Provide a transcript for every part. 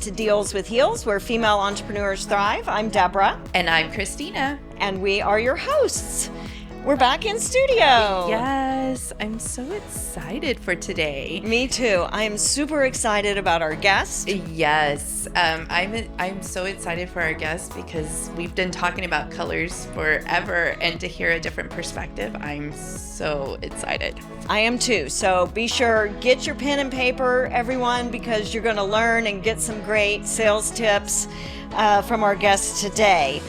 to Deals with Heels, where female entrepreneurs thrive. I'm Deborah. And I'm Christina. And we are your hosts. We're back in studio. Yes, I'm so excited for today. Me too. I am super excited about our guest. Yes, I'm so excited for our guest because we've been talking about colors forever, and to hear a different perspective, I'm so excited. I am too. So be sure, get your pen and paper, everyone, because you're going to learn and get some great sales tips from our guest today.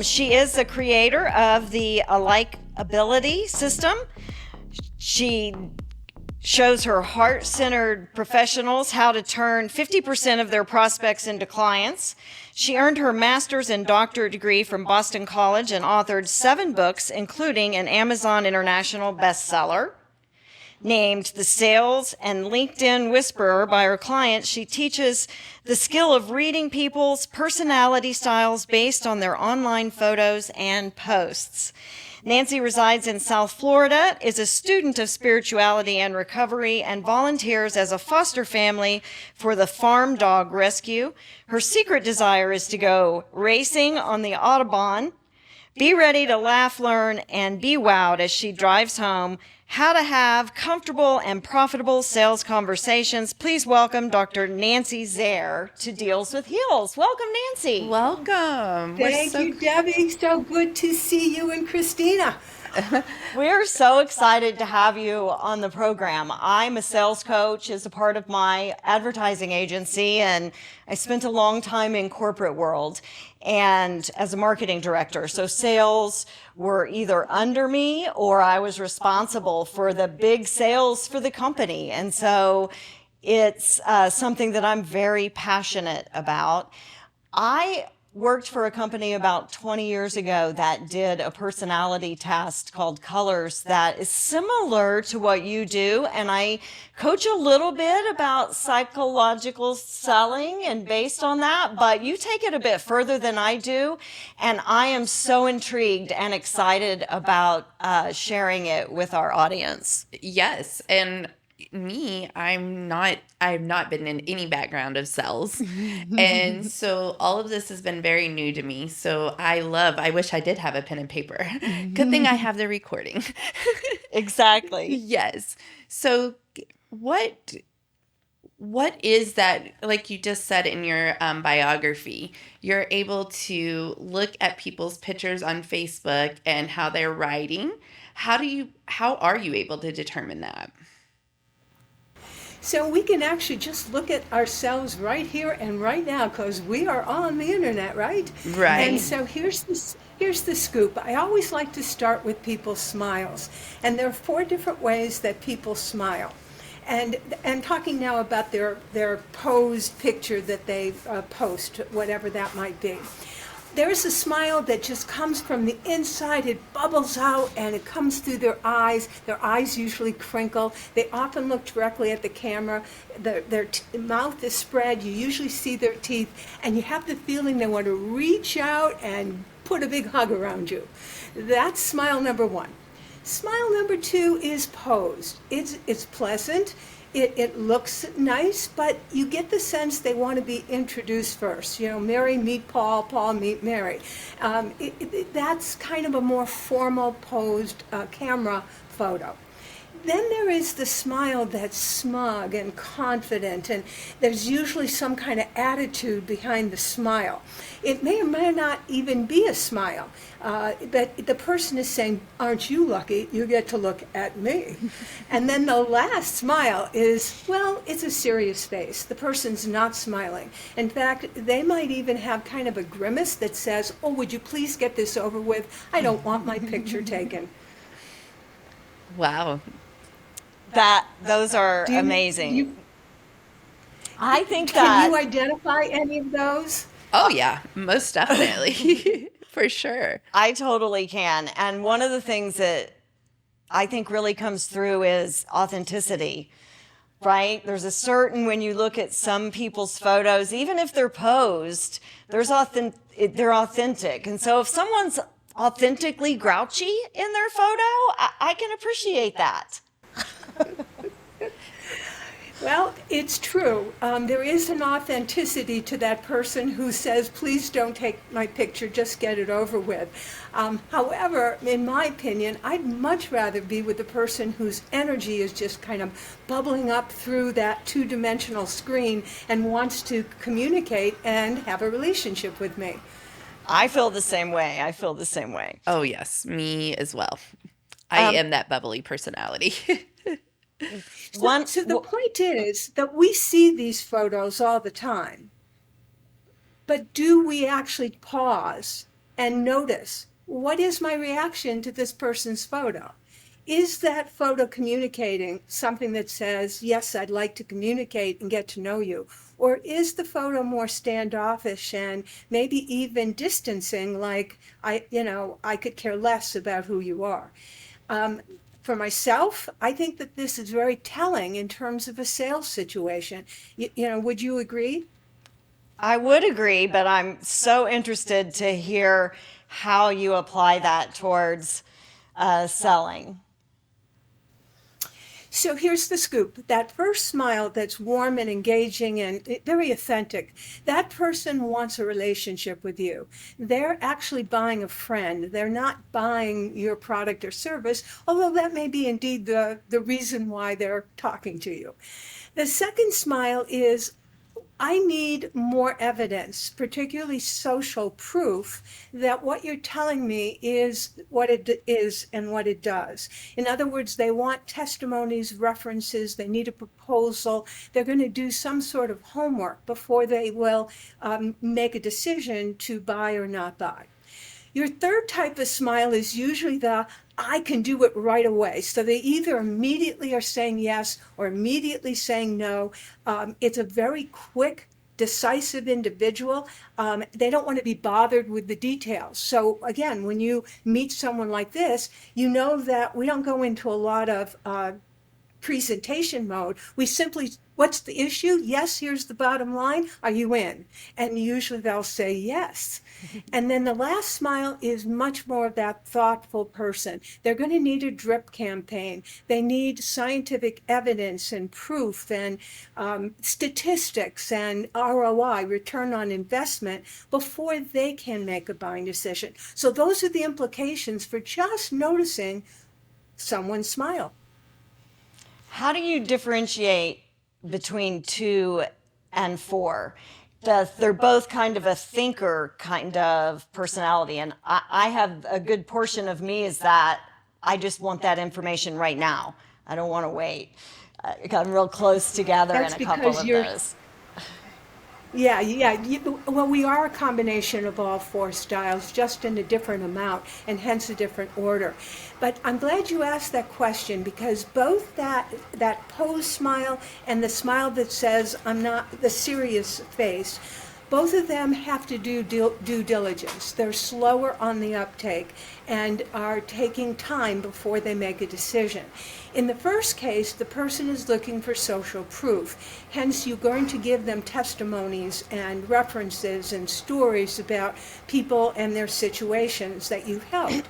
She is the creator of the AlikeAbility System. She shows her heart-centered professionals how to turn 50% of their prospects into clients. She earned her master's and doctorate degree from Boston College and authored 7 books, including an Amazon International bestseller. Named the Sales and LinkedIn Whisperer by her clients, she teaches the skill of reading people's personality styles based on their online photos and posts. Nancy resides in South Florida, is a student of spirituality and recovery, and volunteers as a foster family for the Farm Dog Rescue. Her secret desire is to go racing on the Autobahn. Be ready to laugh, learn, and be wowed as she drives home. How to have comfortable and profitable sales conversations. Please welcome Dr. Nancy Zare to Deals with Heels. Welcome, Nancy. Welcome. Thank you, Debbie. So good to see you and Christina. We're so excited to have you on the program. I'm a sales coach as a part of my advertising agency, and I spent a long time in corporate world and as a marketing director. So sales were either under me or I was responsible for the big sales for the company. And so it's something that I'm very passionate about. I worked for a company about 20 years ago that did a personality test called Colors that is similar to what you do. And I coach a little bit about psychological selling and based on that, but you take it a bit further than I do. And I am so intrigued and excited about sharing it with our audience. Yes, and I've not been in any background of sales. And so all of this has been very new to me. So I wish I did have a pen and paper. Good thing I have the recording. Exactly. Yes. So what is that, like you just said in your biography, you're able to look at people's pictures on Facebook and how they're writing. How are you able to determine that? So we can actually just look at ourselves right here and right now because we are on the internet, right? Right. And so here's the scoop. I always like to start with people's smiles. And there are 4 different ways that people smile. And talking now about their posed picture that they post, whatever that might be. There's a smile that just comes from the inside. It bubbles out and it comes through their eyes. Their eyes usually crinkle. They often look directly at the camera. Their mouth is spread. You usually see their teeth. And you have the feeling they want to reach out and put a big hug around you. That's smile number 1. Smile number 2 is posed. It's pleasant. It looks nice, but you get the sense they want to be introduced first. You know, Mary, meet Paul, Paul, meet Mary. That's kind of a more formal posed camera photo. Then there is the smile that's smug and confident, and there's usually some kind of attitude behind the smile. It may or may not even be a smile, but the person is saying, aren't you lucky you get to look at me? And then the last smile is, well, it's a serious face. The person's not smiling. In fact, they might even have kind of a grimace that says, oh, would you please get this over with? I don't want my picture taken. Wow. Those are amazing. I think that. Can you identify any of those? Oh, yeah, most definitely. For sure. I totally can. And one of the things that I think really comes through is authenticity, right? There's a certain, when you look at some people's photos, even if they're posed, they're authentic. And so if someone's authentically grouchy in their photo, I can appreciate that. Well, it's true. There is an authenticity to that person who says, please don't take my picture, just get it over with. However, in my opinion, I'd much rather be with the person whose energy is just kind of bubbling up through that two-dimensional screen and wants to communicate and have a relationship with me. I feel the same way. I feel the same way. Oh, yes, me as well. I am that bubbly personality. One, So the point is that we see these photos all the time, but do we actually pause and notice, what is my reaction to this person's photo? Is that photo communicating something that says, yes, I'd like to communicate and get to know you? Or is the photo more standoffish and maybe even distancing, like, I could care less about who you are? For myself, I think that this is very telling in terms of a sales situation. Would you agree? I would agree, but I'm so interested to hear how you apply that towards selling. So here's the scoop. That first smile that's warm and engaging and very authentic, that person wants a relationship with you. They're actually buying a friend. They're not buying your product or service, although that may be indeed the reason why they're talking to you. The second smile is, I need more evidence, particularly social proof, that what you're telling me is what it is and what it does. In other words, they want testimonies, references, they need a proposal. They're going to do some sort of homework before they will make a decision to buy or not buy. Your third type of smile is usually the I can do it right away. So they either immediately are saying yes or immediately saying no. It's a very quick, decisive individual. They don't want to be bothered with the details. So again, when you meet someone like this, you know that we don't go into a lot of presentation mode. We simply, what's the issue? Yes, here's the bottom line. Are you in? And usually they'll say yes. And then the last smile is much more of that thoughtful person. They're going to need a drip campaign. They need scientific evidence and proof and statistics and ROI, return on investment, before they can make a buying decision. So those are the implications for just noticing someone smile. How do you differentiate between 2 and 4? They're both kind of a thinker kind of personality. And I have a good portion of me is that I just want that information right now. I don't want to wait. I'm real close together That's in a couple because of you're, those. yeah, yeah. Well, we are a combination of all four styles, just in a different amount, and hence a different order. But I'm glad you asked that question, because both that posed smile and the smile that says I'm not, the serious face, both of them have to do due diligence. They're slower on the uptake and are taking time before they make a decision. In the first case, the person is looking for social proof. Hence, you're going to give them testimonies and references and stories about people and their situations that you've helped.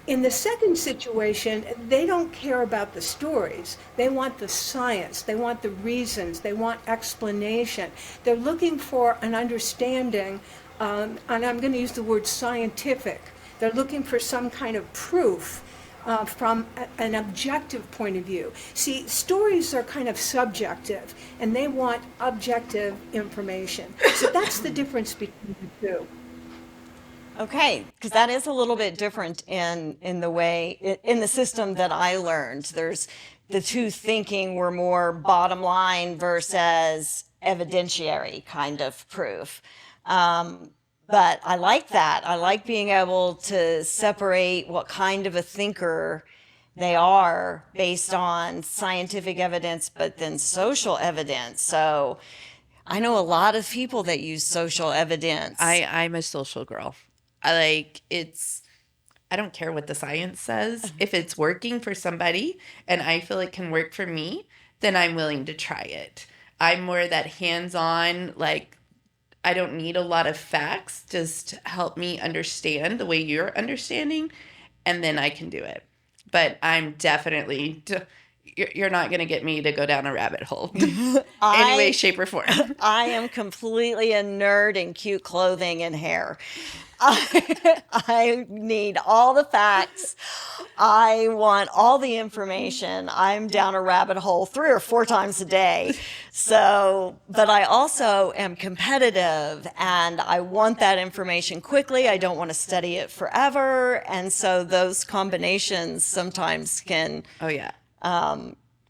In the second situation, they don't care about the stories. They want the science. They want the reasons. They want explanation. They're looking for an understanding, and I'm going to use the word scientific. They're looking for some kind of proof from an objective point of view. See, stories are kind of subjective, and they want objective information. So that's the difference between the two. Okay, because that is a little bit different in the way in the system that I learned. There's the two thinking were more bottom line versus evidentiary kind of proof. But I like that. I like being able to separate what kind of a thinker they are based on scientific evidence, but then social evidence. So I know a lot of people that use social evidence. I'm a social girl. I don't care what the science says. If it's working for somebody and I feel it can work for me, then I'm willing to try it. I'm more that hands-on, like, I don't need a lot of facts. Just help me understand the way you're understanding, and then I can do it. But I'm definitely, you're not going to get me to go down a rabbit hole any way, shape, or form. I am completely a nerd in cute clothing and hair. I need all the facts. I want all the information. I'm down a rabbit hole 3 or 4 times a day. So, but I also am competitive and I want that information quickly. I don't want to study it forever. And so those combinations sometimes can, Oh, yeah.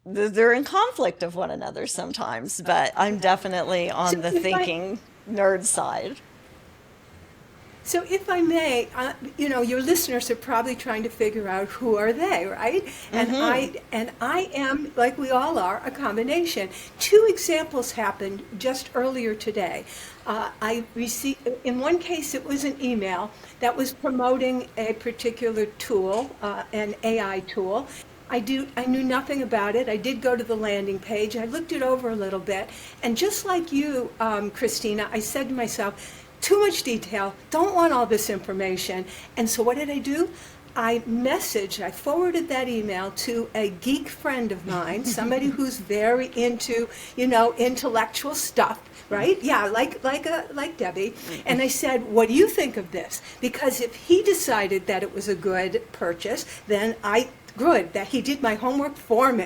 they're in conflict of one another sometimes, but I'm definitely on the thinking nerd side. So if I may, your listeners are probably trying to figure out who are they, right? And I am, like we all are, a combination. 2 examples happened just earlier today. I received, in one case, it was an email that was promoting a particular tool, an AI tool. I knew nothing about it. I did go to the landing page. I looked it over a little bit. And just like you, Christina, I said to myself, too much detail, don't want all this information. And so what did I do? I forwarded that email to a geek friend of mine, somebody who's very into, intellectual stuff, right? Yeah, like Debbie. And I said, what do you think of this? Because if he decided that it was a good purchase, then good that he did my homework for me.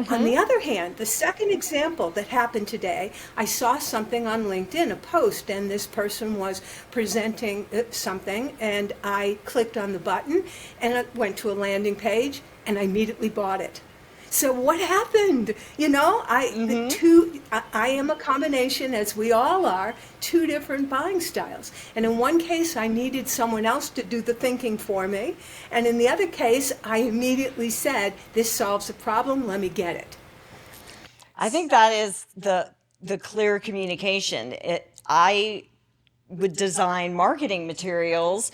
On the other hand, the second example that happened today, I saw something on LinkedIn, a post, and this person was presenting something, and I clicked on the button, and it went to a landing page, and I immediately bought it. So what happened? I am a combination, as we all are, 2 different buying styles. And in one case, I needed someone else to do the thinking for me. And in the other case, I immediately said, this solves a problem, let me get it. I think that is the clear communication. I would design marketing materials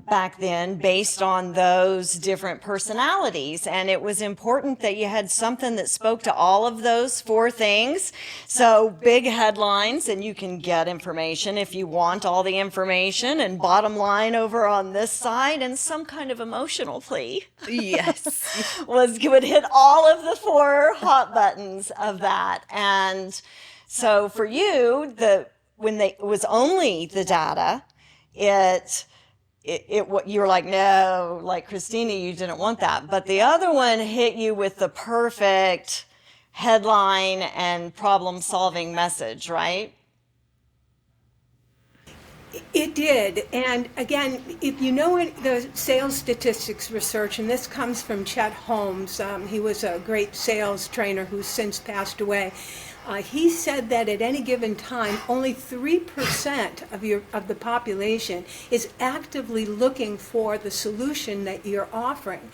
back then based on those different personalities. And it was important that you had something that spoke to all of those 4 things. So big headlines, and you can get information if you want all the information, and bottom line over on this side, and some kind of emotional plea. Yes. would hit all of the 4 hot buttons of that. And so for you, when it was only the data, you were like, no, like Christina, you didn't want that. But the other one hit you with the perfect headline and problem-solving message, right? It did. And again, if you know the sales statistics research, and this comes from Chet Holmes, he was a great sales trainer who's since passed away. He said that at any given time, only 3% of the population is actively looking for the solution that you're offering.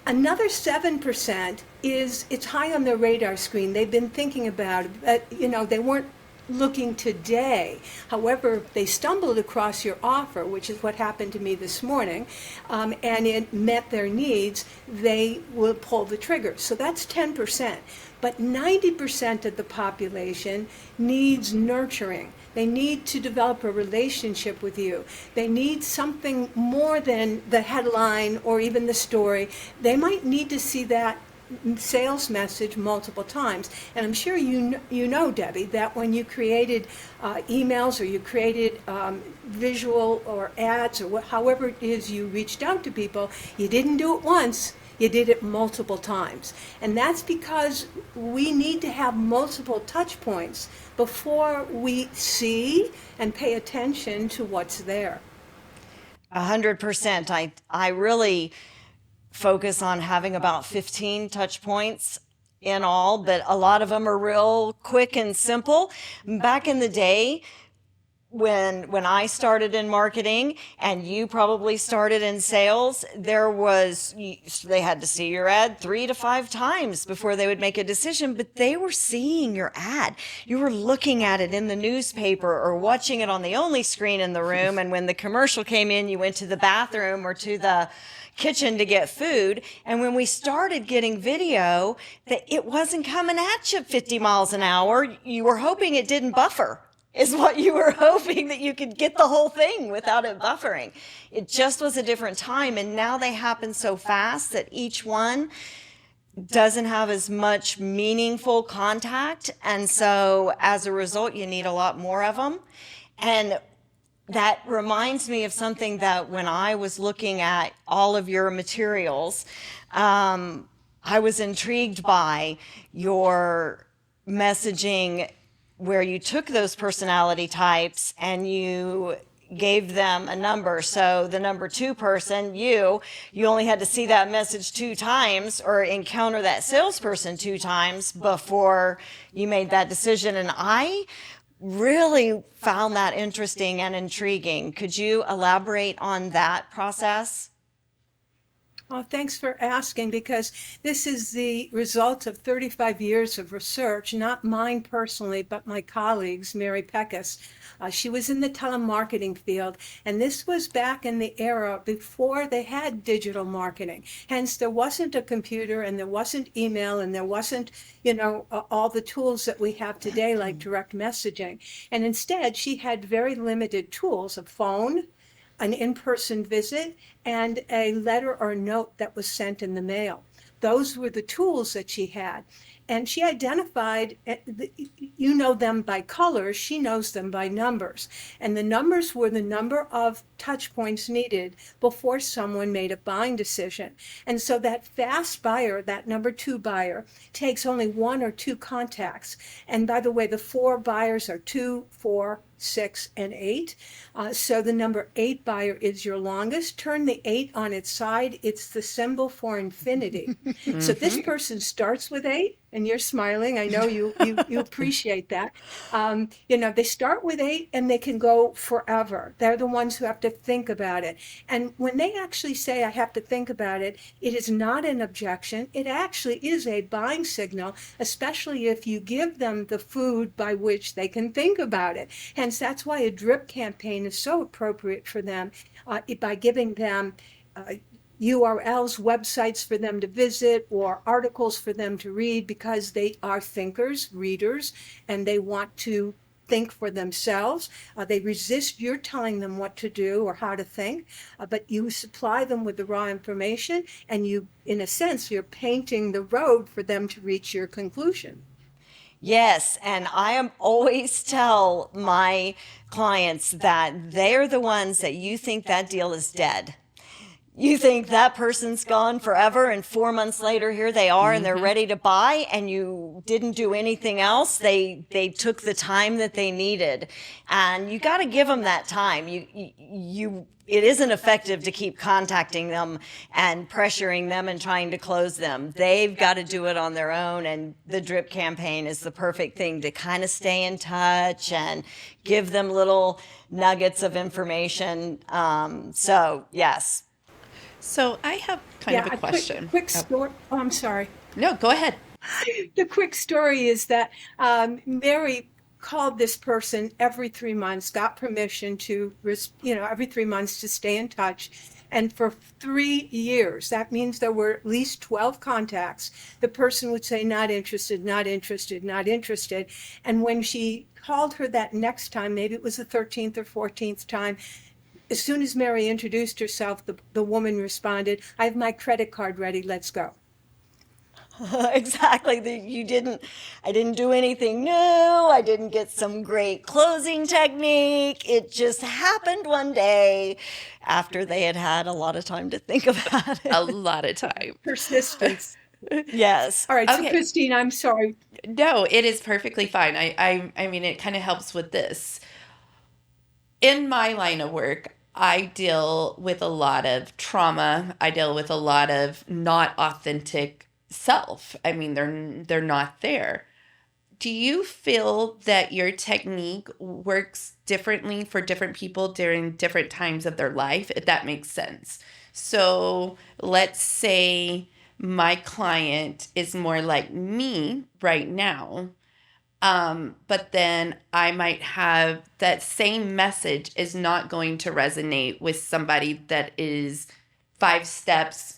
Another 7% it's high on their radar screen. They've been thinking about it, but they weren't looking today. However, they stumbled across your offer, which is what happened to me this morning, and it met their needs, they will pull the trigger. So that's 10%. But 90% of the population needs nurturing. They need to develop a relationship with you. They need something more than the headline or even the story. They might need to see that sales message multiple times. And I'm sure you know, Debbie, that when you created emails or you created visual or ads or however it is you reached out to people, you didn't do it once. You did it multiple times. And that's because we need to have multiple touch points before we see and pay attention to what's there. 100%. I really focus on having about 15 touch points in all, but a lot of them are real quick and simple. Back in the day, when I started in marketing and you probably started in sales, they had to see your ad 3 to 5 times before they would make a decision, but they were seeing your ad. You were looking at it in the newspaper or watching it on the only screen in the room. And when the commercial came in, you went to the bathroom or to the kitchen to get food. And when we started getting video, that it wasn't coming at you 50 miles an hour. You were hoping it didn't buffer. Is what you were hoping, that you could get the whole thing without it buffering. It just was a different time, and now they happen so fast that each one doesn't have as much meaningful contact. And so as a result, you need a lot more of them. And that reminds me of something that when I was looking at all of your materials, I was intrigued by your messaging where you took those personality types and you gave them a number. So the number 2 person, you only had to see that message 2 times or encounter that salesperson 2 times before you made that decision. And I really found that interesting and intriguing. Could you elaborate on that process? Well, thanks for asking, because this is the result of 35 years of research, not mine personally, but my colleagues, Mary Peckus. She was in the telemarketing field, and this was back in the era before they had digital marketing. Hence, there wasn't a computer, and there wasn't email, and there wasn't, all the tools that we have today, like direct messaging. And instead, she had very limited tools: a phone, an in-person visit, and a letter or note that was sent in the mail. Those were the tools that she had. And she identified, you know them by colors, she knows them by numbers. And the numbers were the number of touch points needed before someone made a buying decision. And so that fast buyer, that number 2 buyer, takes only 1 or 2 contacts. And by the way, the 4 buyers are 2, 4, 6, and 8. So the number 8 buyer is your longest. Turn the 8 on its side. It's the symbol for infinity. So this person starts with 8, and you're smiling. I know you appreciate that. They start with 8 and they can go forever. They're the ones who have to think about it. And when they actually say, I have to think about it, it is not an objection. It actually is a buying signal, especially if you give them the food by which they can think about it. Hence, that's why a drip campaign is so appropriate for them, by giving them URLs, websites for them to visit, or articles for them to read, because they are thinkers, readers, and they want to think for themselves. They resist your telling them what to do or how to think, but you supply them with the raw information, and you, in a sense, you're painting the road for them to reach your conclusion. Yes, and I am always tell my clients that they're the ones that you think that deal is dead. You think that person's gone forever, and 4 months later, here they are, and they're ready to buy, and you didn't do anything else. They took the time that they needed, and you got to give them that time. It isn't effective to keep contacting them and pressuring them and trying to close them. They've got to do it on their own, and the drip campaign is the perfect thing to kind of stay in touch and give them little nuggets of information. So yes. So I have kind of a question. Quick story. Oh, I'm sorry. No, go ahead. The quick story is that Mary called this person every 3 months, got permission to, every 3 months to stay in touch. And for 3 years, that means there were at least 12 contacts. The person would say, not interested, not interested, not interested. And when she called her that next time, maybe it was the 13th or 14th time, as soon as Mary introduced herself, the woman responded, I have my credit card ready, let's go. Exactly. I didn't do anything new. I didn't get some great closing technique. It just happened one day after they had had a lot of time to think about it. A lot of time. Persistence. Yes. All right, so Okay. Christine, I'm sorry. No, it is perfectly fine. I mean, it kind of helps with this. In my line of work, I deal with a lot of trauma. I deal with a lot of not authentic self. I mean, they're not there. Do you feel that your technique works differently for different people during different times of their life, if that makes sense? So let's say my client is more like me right now. But then I might have that same message is not going to resonate with somebody that is 5 steps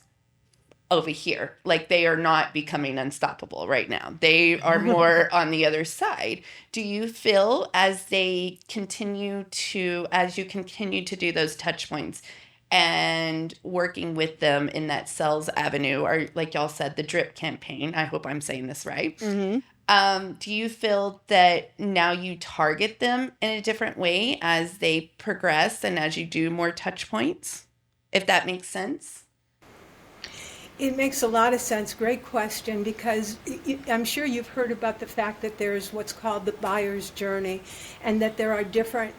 over here. Like, they are not becoming unstoppable right now. They are more on the other side. Do you feel as you continue to do those touch points and working with them in that sales avenue, or like y'all said, the drip campaign. I hope I'm saying this right. Do you feel that now you target them in a different way as they progress and as you do more touch points, if that makes sense? It makes a lot of sense. Great question, because I'm sure you've heard about the fact that there's what's called the buyer's journey, and that there are different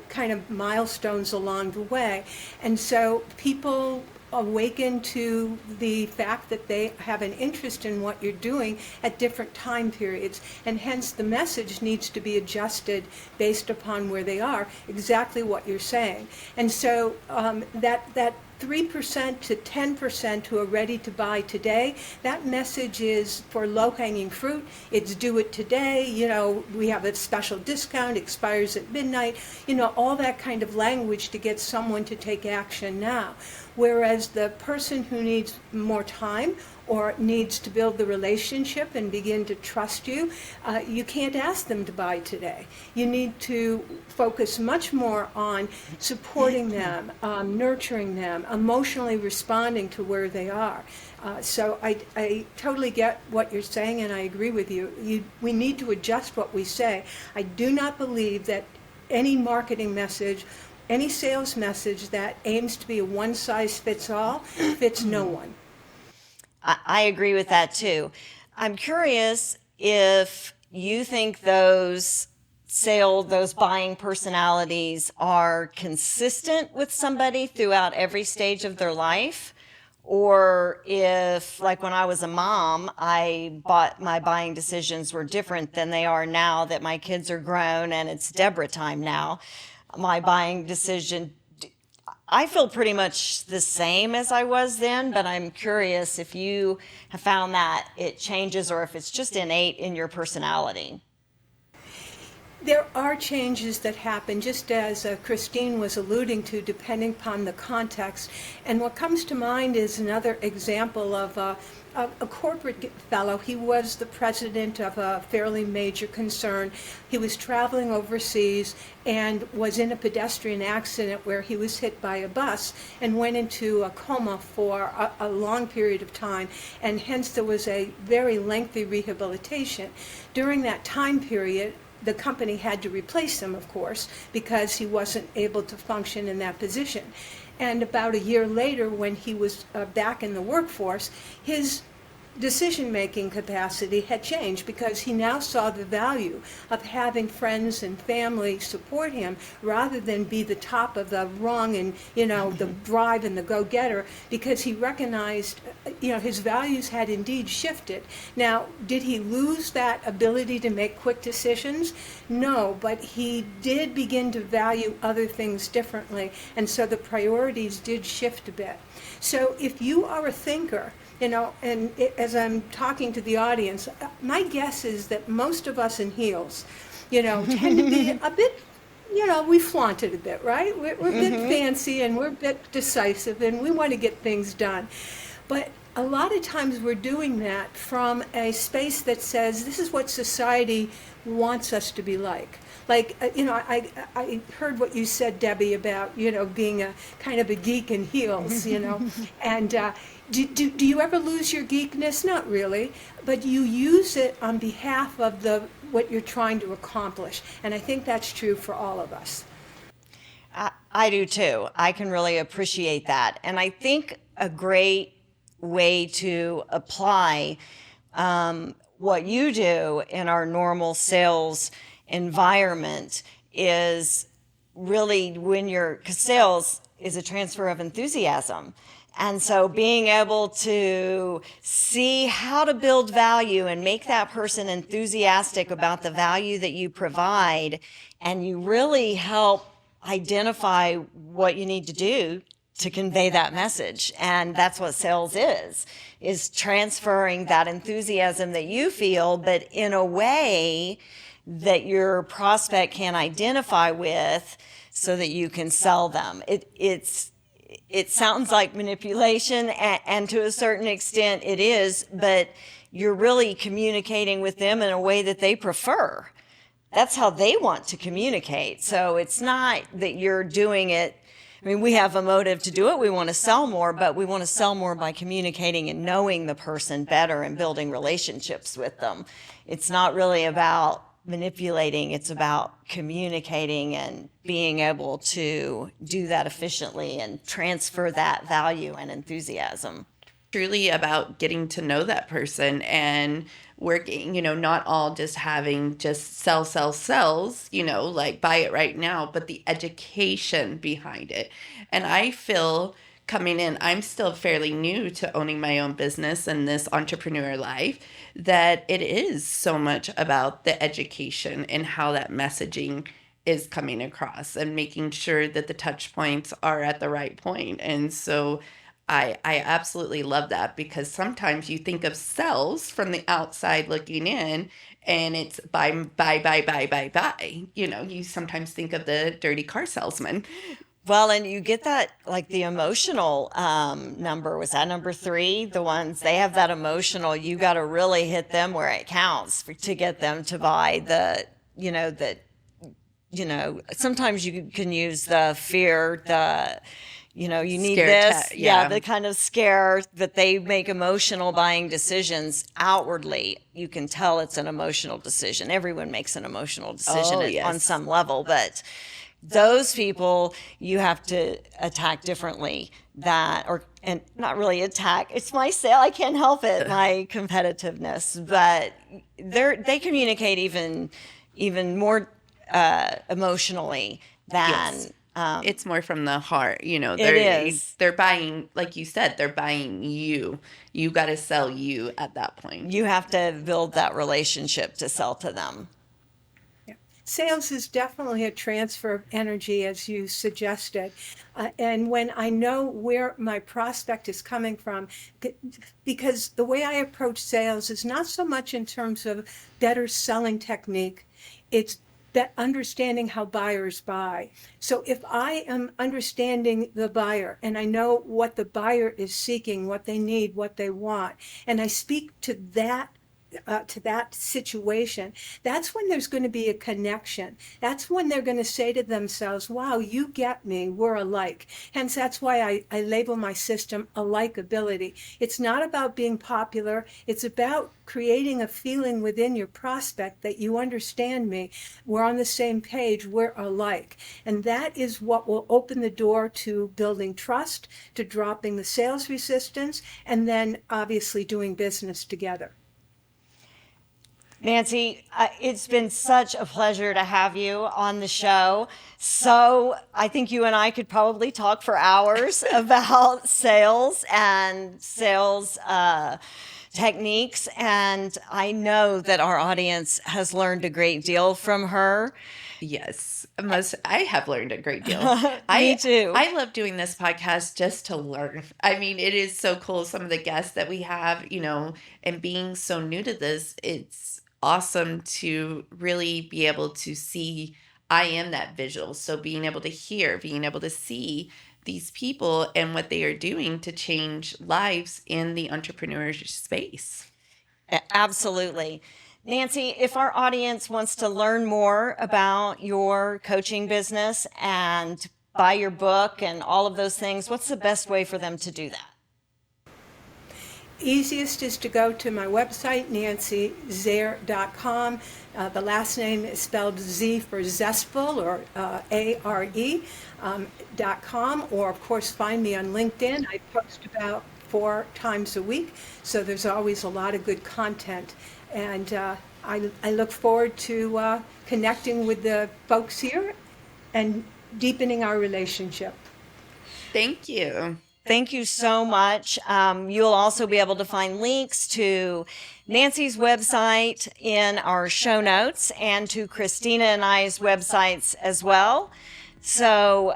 kind of milestones along the way. And so people awaken to the fact that they have an interest in what you're doing at different time periods, and hence the message needs to be adjusted based upon where they are, exactly what you're saying. And so that 3% to 10% who are ready to buy today, that message is for low-hanging fruit. It's do it today, we have a special discount, expires at midnight, all that kind of language to get someone to take action now. Whereas the person who needs more time or needs to build the relationship and begin to trust you, you can't ask them to buy today. You need to focus much more on supporting them, nurturing them, emotionally responding to where they are. So I totally get what you're saying, and I agree with you. We need to adjust what we say. I do not believe that any marketing message, any sales message that aims to be a one-size-fits-all fits no one. I agree with that too. I'm curious if you think those buying personalities are consistent with somebody throughout every stage of their life, or if, like when I was a mom, my buying decisions were different than they are now that my kids are grown and it's Deborah time now. My buying decision, I feel pretty much the same as I was then, but I'm curious if you have found that it changes or if it's just innate in your personality. There are changes that happen, just as Christine was alluding to, depending upon the context. And what comes to mind is another example of a corporate fellow. He was the president of a fairly major concern. He was traveling overseas and was in a pedestrian accident where he was hit by a bus and went into a coma for a long period of time, and hence there was a very lengthy rehabilitation. During that time period, the company had to replace him, of course, because he wasn't able to function in that position. And about a year later, when he was back in the workforce, his decision-making capacity had changed, because he now saw the value of having friends and family support him rather than be the top of the rung and, the drive and the go-getter, because he recognized, his values had indeed shifted. Now, did he lose that ability to make quick decisions? No, but he did begin to value other things differently, and so the priorities did shift a bit. So if you are a thinker, as I'm talking to the audience, my guess is that most of us in heels, tend to be a bit, we flaunt it a bit, right? We're a bit fancy and we're a bit decisive and we want to get things done. But a lot of times we're doing that from a space that says this is what society wants us to be like. Like, I heard what you said, Debbie, about, being a kind of a geek in heels, and do you ever lose your geekness? Not really, but you use it on behalf of what you're trying to accomplish, and I think that's true for all of us. I do too. I can really appreciate that. And I think a great way to apply what you do in our normal sales environment is really because sales is a transfer of enthusiasm. And so being able to see how to build value and make that person enthusiastic about the value that you provide, and you really help identify what you need to do to convey that message. And that's what sales is transferring that enthusiasm that you feel, but in a way that your prospect can identify with so that you can sell them. It sounds like manipulation, and to a certain extent it is, but you're really communicating with them in a way that they prefer. That's how they want to communicate. So it's not that you're doing it I mean, we have a motive to do it. We want to sell more, but we want to sell more by communicating and knowing the person better and building relationships with them. It's not really about manipulating, it's about communicating and being able to do that efficiently and transfer that value and enthusiasm. Truly about getting to know that person and working, not all just having just sells, like buy it right now, but the education behind it. And I feel coming in, I'm still fairly new to owning my own business and this entrepreneur life, that it is so much about the education and how that messaging is coming across and making sure that the touch points are at the right point. And so I absolutely love that, because sometimes you think of sales from the outside looking in and it's buy. You sometimes think of the dirty car salesman. Well, and you get that, like the emotional number. Was that number 3? The ones, they have that emotional, you got to really hit them where it counts to get them to buy sometimes you can use the fear, you need Scare this. yeah. The kind of scare that they make emotional buying decisions outwardly. You can tell it's an emotional decision. Everyone makes an emotional decision on some level, but those people you have to attack differently. And not really attack. It's my sale. I can't help it. My competitiveness, but they communicate even more emotionally than. Yes. It's more from the heart, They're buying, like you said, they're buying you. You got to sell you at that point. You have to build that relationship to sell to them. Yeah. Sales is definitely a transfer of energy, as you suggested. And when I know where my prospect is coming from, because the way I approach sales is not so much in terms of better selling technique, it's that understanding how buyers buy. So if I am understanding the buyer and I know what the buyer is seeking, what they need, what they want, and I speak to that situation, that's when there's going to be a connection. That's when they're going to say to themselves, wow, you get me, we're alike. Hence, that's why I label my system AlikeAbility. It's not about being popular. It's about creating a feeling within your prospect that you understand me, we're on the same page, we're alike. And that is what will open the door to building trust, to dropping the sales resistance, and then obviously doing business together. Nancy, it's been such a pleasure to have you on the show. So I think you and I could probably talk for hours about sales and sales techniques. And I know that our audience has learned a great deal from her. Yes, I have learned a great deal. Me too. I love doing this podcast just to learn. I mean, it is so cool. Some of the guests that we have, and being so new to this, it's awesome to really be able to see. I am that visual. So being able to hear, being able to see these people and what they are doing to change lives in the entrepreneur space. Absolutely. Nancy, if our audience wants to learn more about your coaching business and buy your book and all of those things, what's the best way for them to do that? Easiest is to go to my website, nancyzare.com. The last name is spelled Z for Zespel, or ARE.com, or of course find me on LinkedIn. I post about 4 times a week, so there's always a lot of good content. And I look forward to connecting with the folks here and deepening our relationship. Thank you. Thank you so much. You'll also be able to find links to Nancy's website in our show notes and to Christina and I's websites as well. So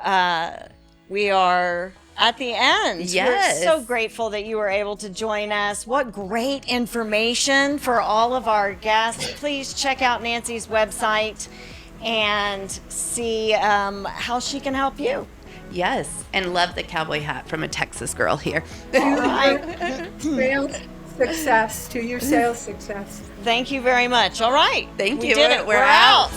we are at the end. Yes. We're so grateful that you were able to join us. What great information for all of our guests. Please check out Nancy's website and see how she can help you. Yes, and love the cowboy hat from a Texas girl here. All right. Sales success, to your sales success. Thank you very much. All right. Thank We you. did it. We're out.